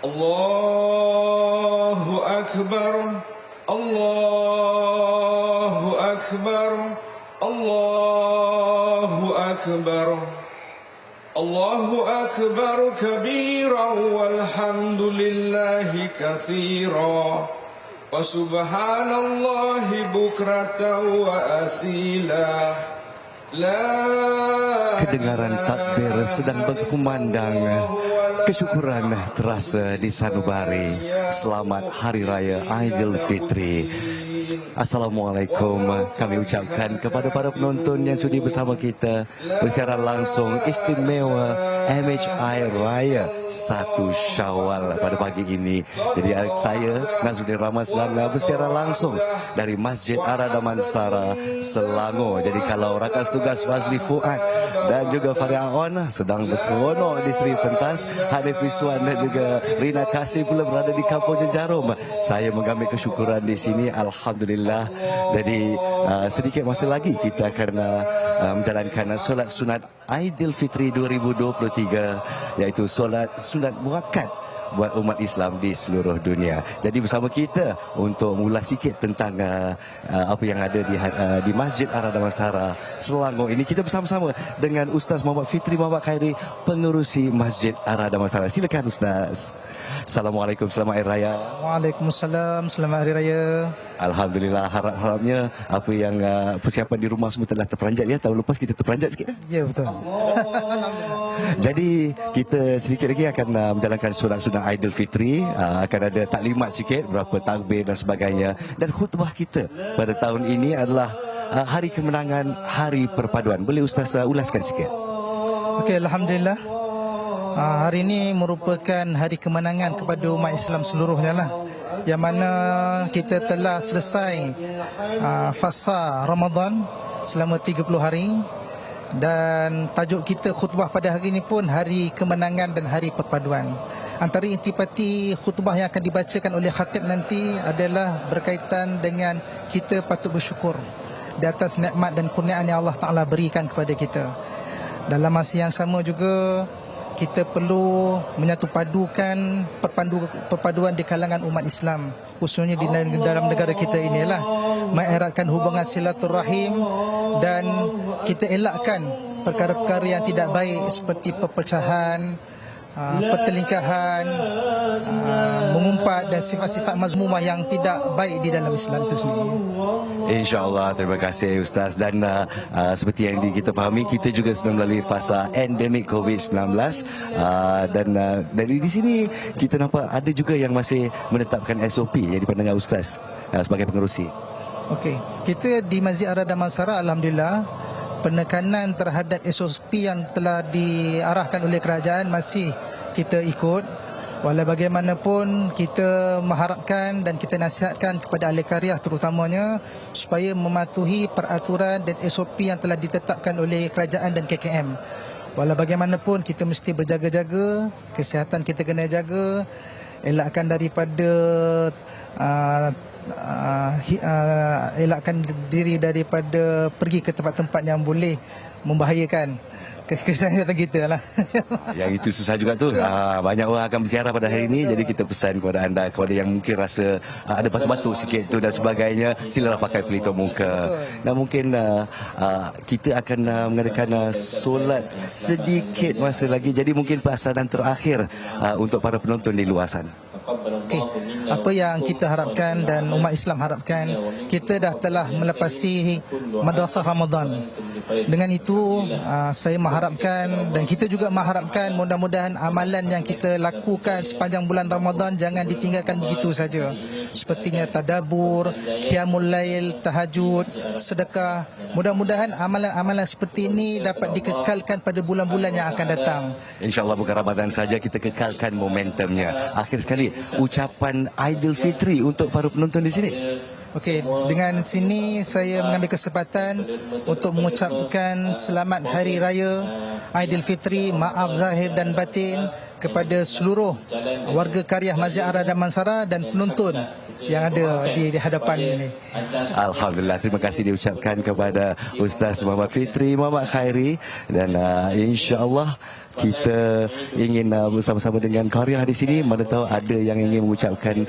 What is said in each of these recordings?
Allahu Akbar, Allahu Akbar, Allahu Akbar, Allahu Akbar kabira walhamdulillahi katsira wa subhanallahi bukratan wa asila. Kedengaran takbir sedang berkumandang, kesyukuran terasa di sanubari. Selamat Hari Raya Aidilfitri. Assalamualaikum kami ucapkan kepada para penonton yang sudi bersama kita bersiaran langsung istimewa MHI Raya 1 Syawal pada pagi ini. Jadi saya Nazruddin Ramaslan bersiaran langsung dari Masjid Ar-Damansara Selangor. Jadi kalau rakan tugas Razli Fuad dan juga Faria Aon sedang berseronok di Seri Pentas, Hanif Wiswan dan juga Rina Kasih pula berada di Kampung Jejarum. Saya mengambil kesyukuran di sini, alhamdulillah. Jadi sedikit masa lagi kita akan menjalankan solat sunat Aidilfitri 2023, iaitu solat sunat muakkad buat umat Islam di seluruh dunia. Jadi bersama kita untuk mengulas sikit tentang apa yang ada di Masjid Ar-Damansara Selangor ini, kita bersama-sama dengan Ustaz Muhammad Fitri Muhammad Khairi, pengerusi Masjid Ar-Damansara. Silakan Ustaz. Assalamualaikum, selamat Hari Raya. Waalaikumsalam, selamat Hari Raya. Alhamdulillah, harap-harapnya apa yang persiapan di rumah semua telah terperanjat ya. Tahun lepas kita terperanjat sikit. Ya, betul. Jadi kita sedikit lagi akan menjalankan solat sunat Aidilfitri. Akan ada taklimat sikit, berapa takbir dan sebagainya. Dan khutbah kita pada tahun ini adalah hari kemenangan, hari perpaduan. Boleh Ustaz ulaskan sikit? Okey, alhamdulillah. Hari ini merupakan hari kemenangan kepada umat Islam seluruhnya lah. Yang mana kita telah selesai fasa Ramadan selama 30 hari. Dan tajuk kita khutbah pada hari ini pun hari kemenangan dan hari perpaduan. Antara intipati khutbah yang akan dibacakan oleh khatib nanti adalah berkaitan dengan kita patut bersyukur di atas nikmat dan kurniaan yang Allah Ta'ala berikan kepada kita. Dalam masa yang sama juga kita perlu menyatupadukan perpaduan di kalangan umat Islam, khususnya di dalam negara kita inilah, mengeratkan hubungan silaturahim dan kita elakkan perkara-perkara yang tidak baik seperti perpecahan, pertelingkahan, mengumpat dan sifat-sifat mazmumah yang tidak baik di dalam Islam itu sendiri. InsyaAllah, terima kasih Ustaz. Dan seperti yang kita fahami, kita juga sedang melalui fasa endemik COVID-19. Dan dari di sini kita nampak ada juga yang masih menetapkan SOP yang dipandang Ustaz sebagai pengerusi. Okey, kita di Masjid Ar-Damansara alhamdulillah penekanan terhadap SOP yang telah diarahkan oleh kerajaan masih kita ikut. Walau bagaimanapun kita mengharapkan dan kita nasihatkan kepada ahli karyah terutamanya supaya mematuhi peraturan dan SOP yang telah ditetapkan oleh kerajaan dan KKM. Walau bagaimanapun kita mesti berjaga-jaga, kesihatan kita kena jaga, elakkan daripada elakkan diri daripada pergi ke tempat-tempat yang boleh membahayakan kesehatan kita lah. Yang itu susah juga tu. Banyak orang akan berziarah pada hari ini. Jadi kita pesan kepada anda, kepada yang mungkin rasa ada batuk-batuk sikit tu dan sebagainya, silalah pakai pelitup muka. Dan mungkin kita akan mengadakan solat sedikit masa lagi. Jadi mungkin pelaksanaan terakhir untuk para penonton di luar sana. Okay. Apa yang kita harapkan dan umat Islam harapkan, kita dah telah melepasi Madrasah Ramadan. Dengan itu saya mengharapkan dan kita juga mengharapkan mudah-mudahan amalan yang kita lakukan sepanjang bulan Ramadan jangan ditinggalkan begitu saja. Sepertinya tadabbur, qiyamul lail, tahajud, sedekah. Mudah-mudahan amalan-amalan seperti ini dapat dikekalkan pada bulan-bulan yang akan datang. InsyaAllah bukan Ramadan saja, kita kekalkan momentumnya. Akhir sekali, ucapan Aidilfitri untuk para penonton di sini. Okey, dengan sini saya mengambil kesempatan untuk mengucapkan selamat Hari Raya Aidilfitri, maaf zahir dan batin kepada seluruh warga karyah Masjid Ar-Damansara dan penonton yang ada di hadapan ini. Alhamdulillah, terima kasih diucapkan kepada Ustaz Muhammad Fitri Muhammad Khairi dan insya-Allah kita ingin bersama-sama dengan Qaryah di sini. Mana tahu ada yang ingin mengucapkan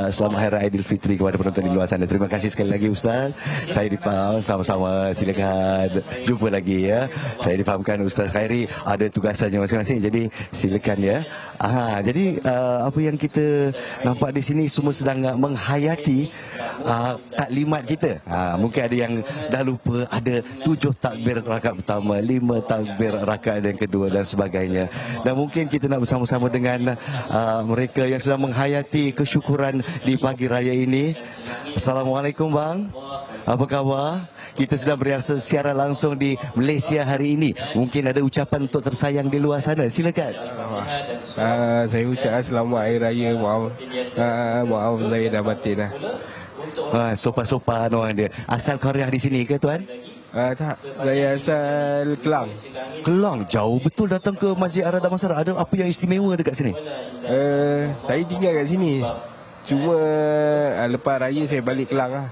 selamat Hari Raya Aidilfitri kepada penonton di luar sana. Terima kasih sekali lagi Ustaz. Saya difaham sama-sama, silakan jumpa lagi ya. Saya difahamkan Ustaz Khairi ada tugasannya masing-masing, jadi silakan ya. Jadi apa yang kita nampak di sini semua sedang menghayati taklimat kita. Mungkin ada yang dah lupa, ada 7 takbir rakaat pertama, 5 takbir rakaat yang kedua dan sebagainya. Dan mungkin kita nak bersama-sama dengan mereka yang sedang menghayati kesyukuran di pagi raya ini. Assalamualaikum bang. Apa khabar? Kita sedang beriasa siaran langsung di Malaysia hari ini. Mungkin ada ucapan untuk tersayang di luar sana. Silakan. Saya ucap selamat Hari Raya. Maaf saya dah batin lah. Sopan-sopan orang dia. Asal Qaryah di sini ke tuan? Tak, saya asal Kelang. Kelang, jauh betul datang ke Masjid Ar-Damansara. Ada apa yang istimewa dekat sini? Saya tinggal kat sini. Cuma lepas raya saya balik Kelang lah.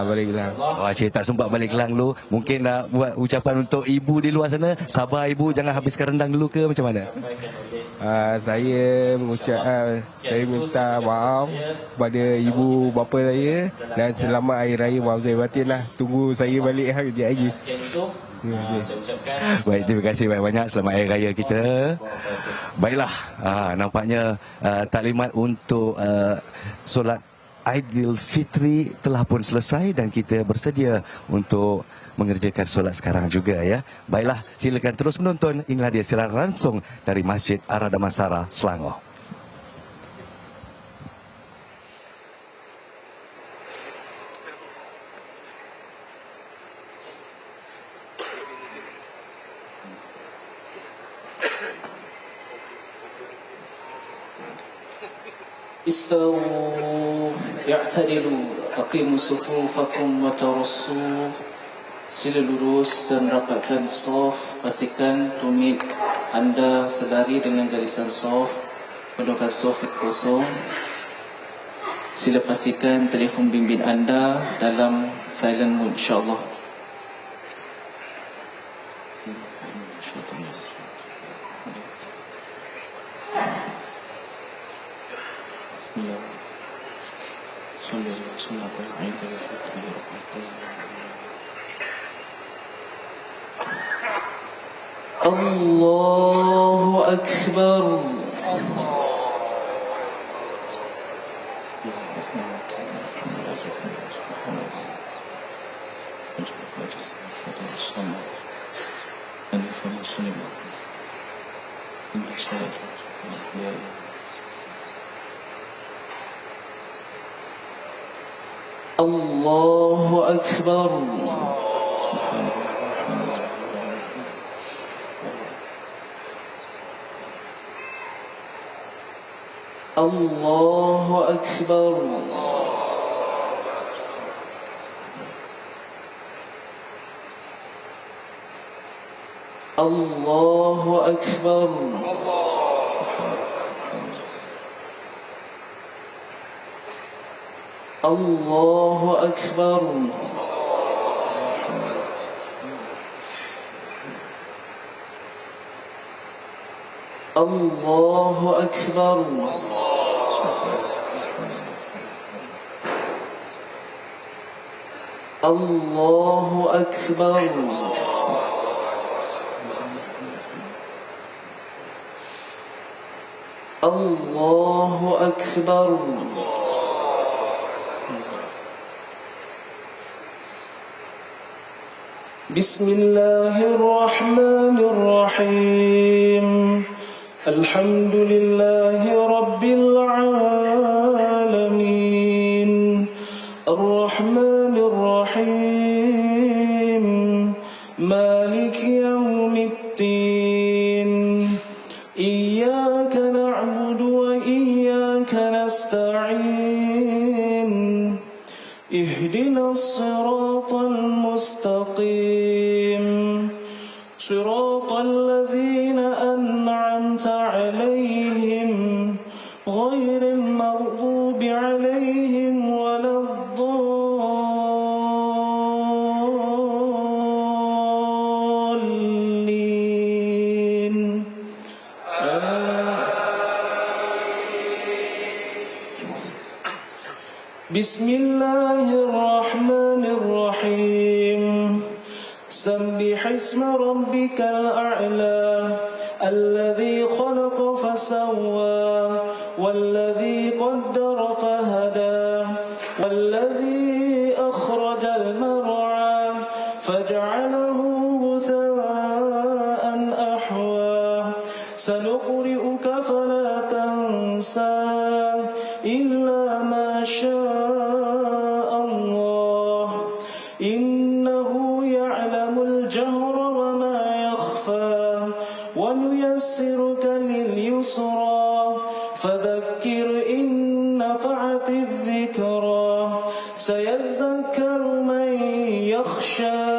Balik Kelang. Cik tak sempat balik Kelang dulu. Mungkin nak buat ucapan untuk ibu di luar sana. Sabar ibu, jangan habiskan rendang dulu ke macam mana? Saya mengucap saya minta maaf kepada ibu bapa saya dan selamat Hari Raya. Maaf saya batin lah. Tunggu saya balik kejap lagi. Baik, terima kasih banyak-banyak. Selamat Hari Raya kita. Baiklah, nampaknya taklimat untuk solat Aidilfitri telah pun selesai dan kita bersedia untuk mengerjakan solat sekarang juga ya. Baiklah, silakan terus menonton. Inilah dia siaran langsung dari Masjid Ar-Damansara, Selangor. استووا اعتدلوا أقيموا صفوفكم وترصوا. Sila lurus dan rapatkan saf. Pastikan tumit anda selari dengan garisan saf. Penuhkan saf kosong. Sila pastikan telefon bimbit anda dalam silent mode, insyaAllah. Allahu Akbar. Allahu Akbar. Allahu Akbar. Allahu Akbar. Allahu Akbar. Allahu Akbar. Allahu Akbar. Allahu Akbar. Bismillahirrahmanirrahim. Alhamdulillahi Rabbil Alamin. Ar-Rahmanir Rahim. Malik Yawmiddin. Iyyaka na'budu wa iyyaka nasta'in. Ihdinas siratal mustaqim. Siratal ladzina an'amta 'alaihim ghairil maghdubi 'alaihim waladdallin. بسم الله الرحمن الرحيم سبح اسم ربك الأعلى الذي خلق فسوى والذي قدر فهدى والذي أخرج المرعى فجعله غثاء أحوى سنقرئك فلا تنسى إلا ما شاء الله إنه يعلم الجهر وما يخفى ونيسرك لليسرى فذكر إن نفعت الذكرى سيذكر من يخشى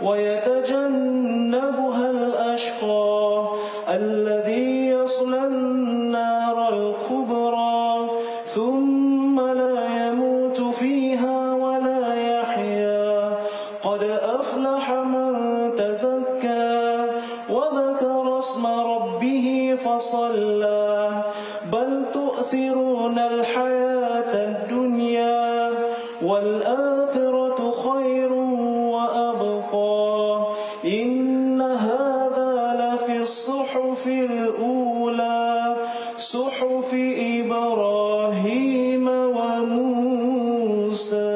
ويتجنبها الأشقى الذي يصلى النار الكبرى ثم لا يموت فيها ولا يحيا قد أفلح من تزكى وذكر اسم ربه فصلى بل تؤثرون الحياة الدنيا والآخرة خير وأبقى إن هذا لفي الصحف الأولى صحف إبراهيم وموسى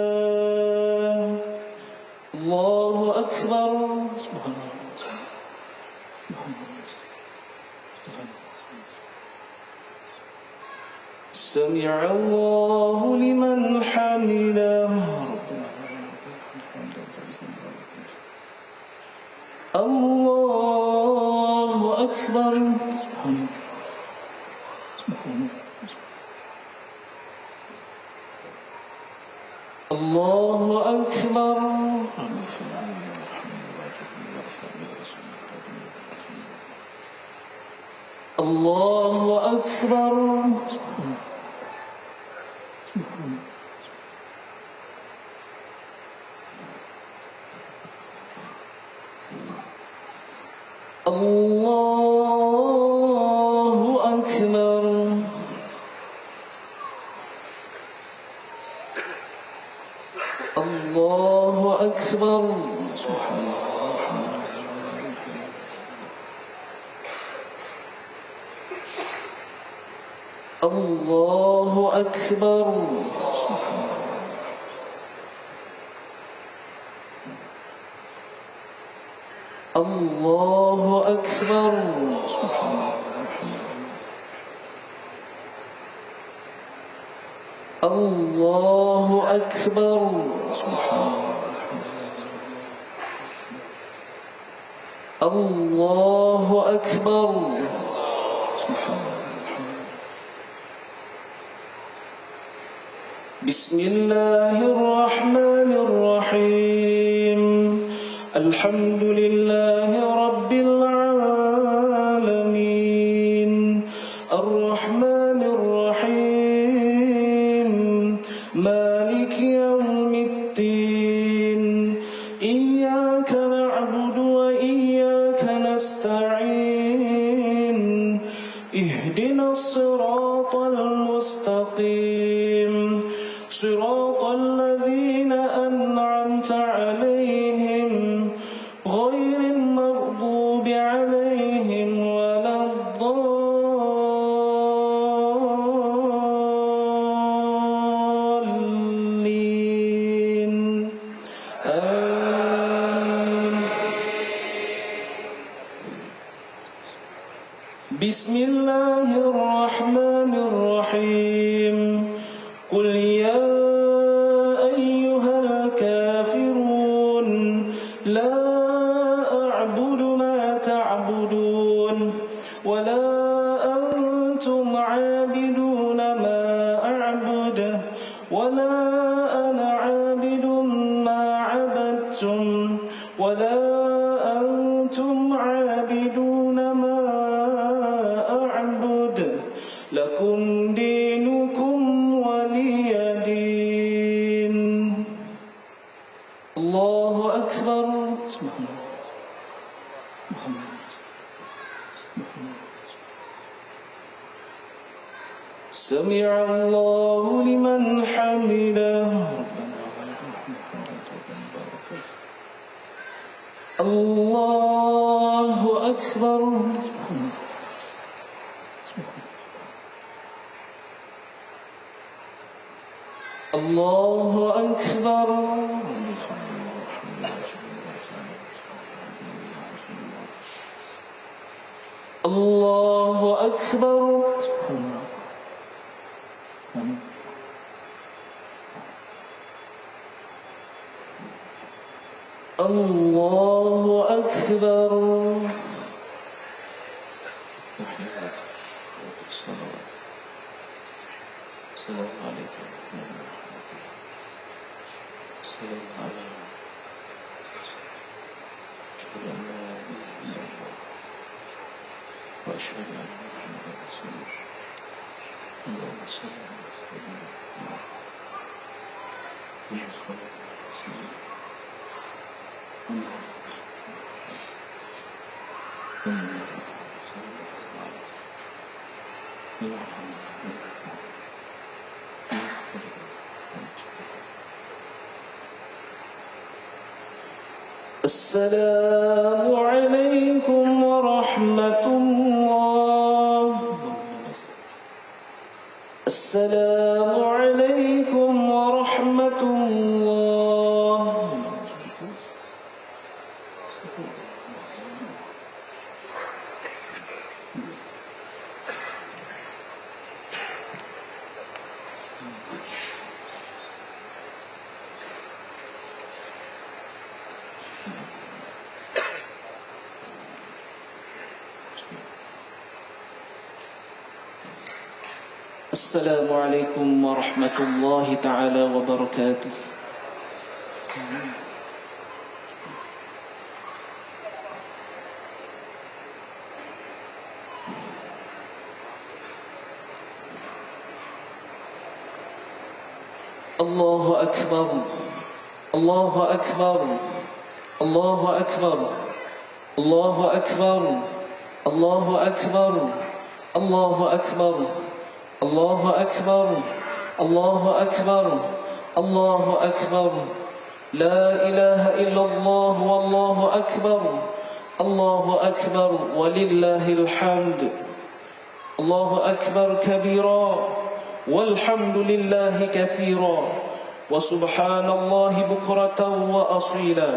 الله أكبر سمع الله لمن حمده الله أكبر الله أكبر الله أكبر الله أكبر الله أكبر الله أكبر الله أكبر الله أكبر الله أكبر بسم الله الرحمن الرحيم الحمد لله رب العالمين الرحمن الرحيم مالك يوم الدين إياك نعبد وإياك نستعين اهدنا الصراط المستقيم صراط الذين أنعمت عليهم غير المغضوب عليهم ولا الضالين آمين بسم الله الرحمن الرحيم قل يا أيها الكافرون لا أعبد ما تعبدون ولا أنتم عابدون ما أعبد ولا أنا عابد ما عبدتم ولا أنتم عابدون ما أعبد لكم دينكم ولي دين الله أكبر سمع الله لمن حمده الله أكبر الله أكبر الله أكبر. السلام عليكم. السلام عليكم. وأشهد أن محمدا رسول الله. اللهم صل على سيدنا محمد. السلام عليكم ورحمة الله. السلام عليكم ورحمة الله. السلام عليكم ورحمة الله تعالى وبركاته. الله أكبر الله أكبر الله أكبر الله أكبر الله أكبر الله أكبر الله أكبر الله أكبر الله أكبر. لا إله إلا الله والله أكبر. الله أكبر ولله الحمد. الله أكبر كبيرا والحمد لله كثيرا وسبحان الله بكرة وأصيلا.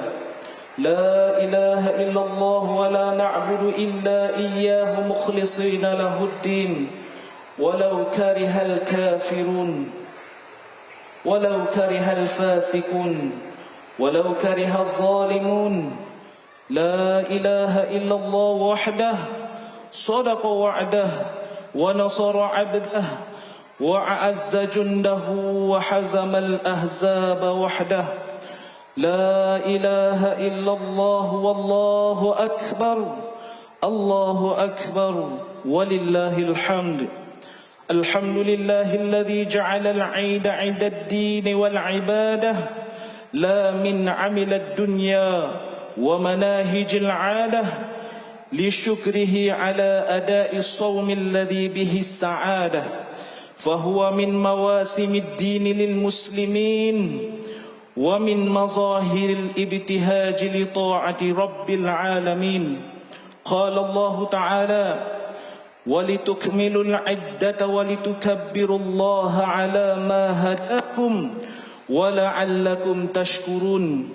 لا إله إلا الله ولا نعبد إلا إياه مخلصين له الدين ولو كره الكافرون ولو كره الفاسقون ولو كره الظالمون. لا إله إلا الله وحده صدق وعده ونصر عبده وأعز جنده وحزم الأحزاب وحده. لا إله إلا الله والله أكبر. الله أكبر ولله الحمد. الحمد لله الذي جعل العيد عيد الدين والعبادة لا من عمل الدنيا ومناهج العادة لشكره على أداء الصوم الذي به السعادة. فهو من مواسم الدين للمسلمين ومن مظاهر الابتهاج لطاعة رب العالمين. قال الله تعالى: ولتكملوا العدة ولتكبروا الله على ما هداكم ولعلكم تشكرون.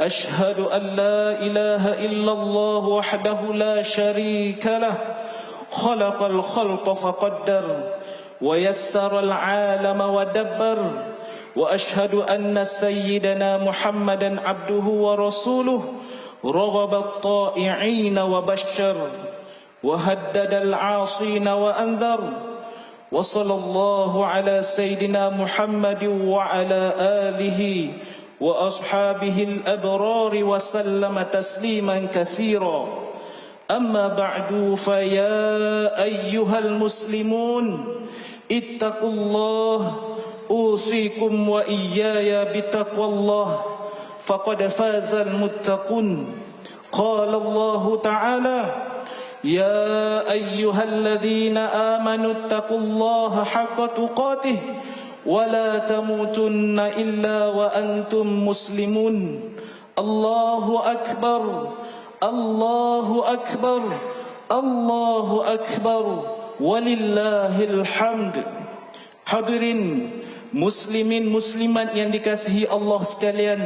أشهد أن لا إله إلا الله وحده لا شريك له خلق الخلق فقدر ويسر العالم ودبر. وأشهد أن سيدنا محمدا عبده ورسوله رغب الطائعين وبشر وهدد العاصين وأنذر. وصلى الله على سيدنا محمد وعلى آله وأصحابه الأبرار وسلم تسليما كثيرا. أما بعد فيا أيها المسلمون اتقوا الله أوصيكم وإياي بتقوى الله فقد فاز المتقون. قال الله تعالى: يا أيها الذين آمنوا اتقوا الله حق تقاته ولا تموتن إلا وأنتم مسلمون. الله أكبر الله أكبر الله أكبر ولله الحمد. Hadirin muslimin muslimat yang dikasihi Allah sekalian,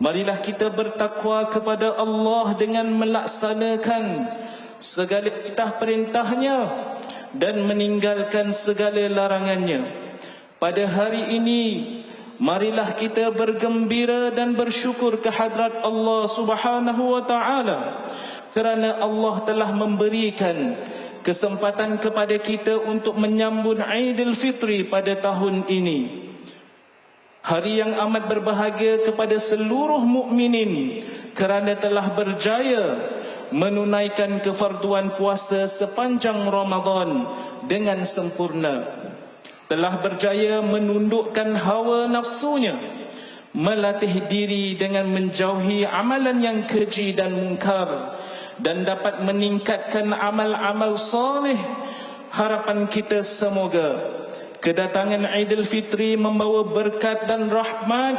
marilah kita bertakwa kepada Allah dengan melaksanakan segala perintah-perintahnya dan meninggalkan segala larangannya. Pada hari ini, marilah kita bergembira dan bersyukur kehadrat Allah Subhanahu wa taala kerana Allah telah memberikan kesempatan kepada kita untuk menyambut Aidilfitri pada tahun ini. Hari yang amat berbahagia kepada seluruh mukminin kerana telah berjaya menunaikan kefarduan puasa sepanjang Ramadan dengan sempurna. Telah berjaya menundukkan hawa nafsunya, melatih diri dengan menjauhi amalan yang keji dan mungkar, dan dapat meningkatkan amal-amal soleh. Harapan kita semoga kedatangan Aidilfitri membawa berkat dan rahmat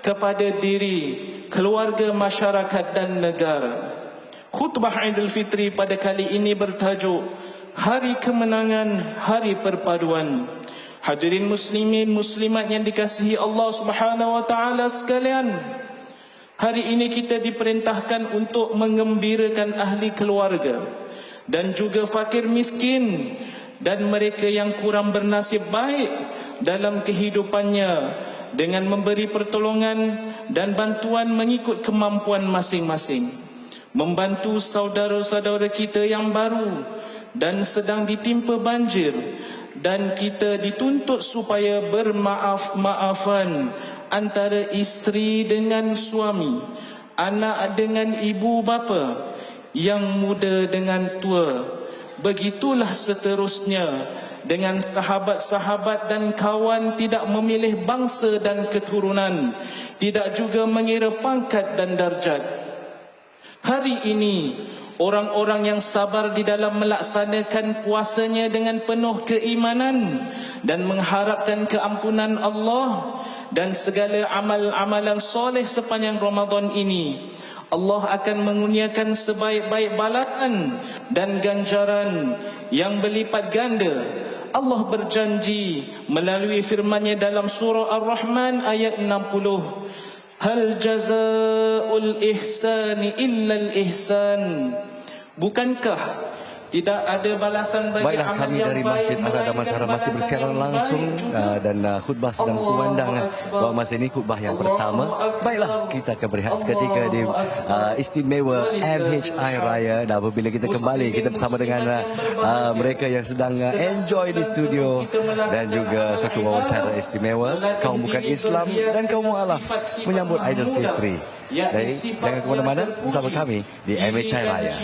kepada diri, keluarga, masyarakat dan negara. Khutbah Aidilfitri pada kali ini bertajuk Hari Kemenangan, Hari Perpaduan. Hadirin muslimin muslimat yang dikasihi Allah Subhanahu wa taala sekalian, hari ini kita diperintahkan untuk mengembirakan ahli keluarga dan juga fakir miskin dan mereka yang kurang bernasib baik dalam kehidupannya dengan memberi pertolongan dan bantuan mengikut kemampuan masing-masing. Membantu saudara-saudara kita yang baru dan sedang ditimpa banjir, dan kita dituntut supaya bermaaf-maafan antara isteri dengan suami, anak dengan ibu bapa, yang muda dengan tua. Begitulah seterusnya dengan sahabat-sahabat dan kawan, tidak memilih bangsa dan keturunan, tidak juga mengira pangkat dan darjat. Hari ini orang-orang yang sabar di dalam melaksanakan puasanya dengan penuh keimanan dan mengharapkan keampunan Allah dan segala amal-amalan soleh sepanjang Ramadan ini, Allah akan mengurniakan sebaik-baik balasan dan ganjaran yang berlipat ganda. Allah berjanji melalui firman-Nya dalam surah Ar-Rahman ayat 60, Hal jazaa'ul ihsani illal ihsan. Bukankah tidak ada balasan bagi Baiklah, amal kami yang dari baik Masjid Ar-Radha Masarah masih bersiaran langsung dan khutbah sedang kumandang bahawa masa ini khutbah yang pertama. Baiklah, kita akan berehat seketika di istimewa MHI Raya, dan apabila kita kembali, kita bersama dengan mereka yang sedang enjoy di studio dan juga satu wawancara istimewa kaum bukan Islam dan kaum mualaf menyambut Aidilfitri. Jadi jangan ke mana-mana, bersama kami di MHI Raya.